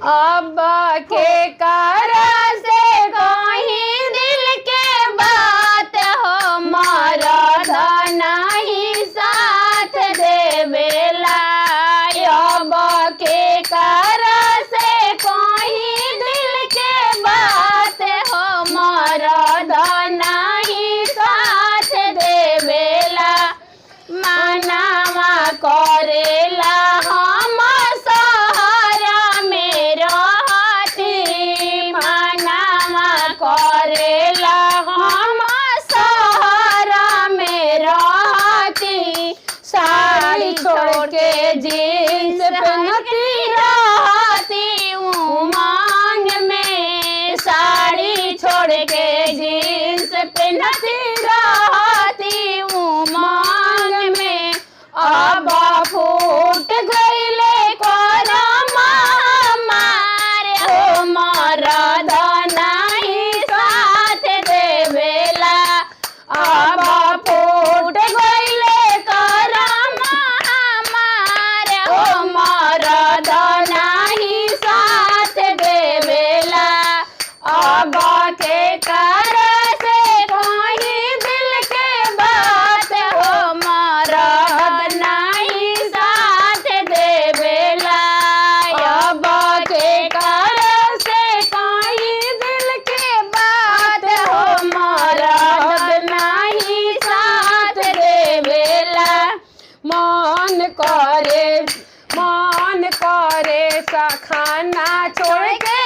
अब के करा से कहीं दिल के बात हो मरद नहीं साथ देवेला। अब के करा से कहीं दिल के बात हो मरद नहीं साथ देवेला। मनावा करेला हम सहारा में रहती। मनावा करेला हम सहारा में रहती। साड़ी छोड़ के जींस पहनती रहती उमंग में। साड़ी छोड़ के जींस पहनती रहती उमंग में। अब फूट गईले करम हमार हो मरद नहीं साथ देवेला। अब फूट गईले करम हमार हो मरद नहीं साथ देवेला। अब के कर से कहीं दिल के बात हो मरद नहीं साथ देवेला। अब के कर से कहीं दिल के बात हो मरद नहीं साथ देवेला। मन करे खाना छोड़ के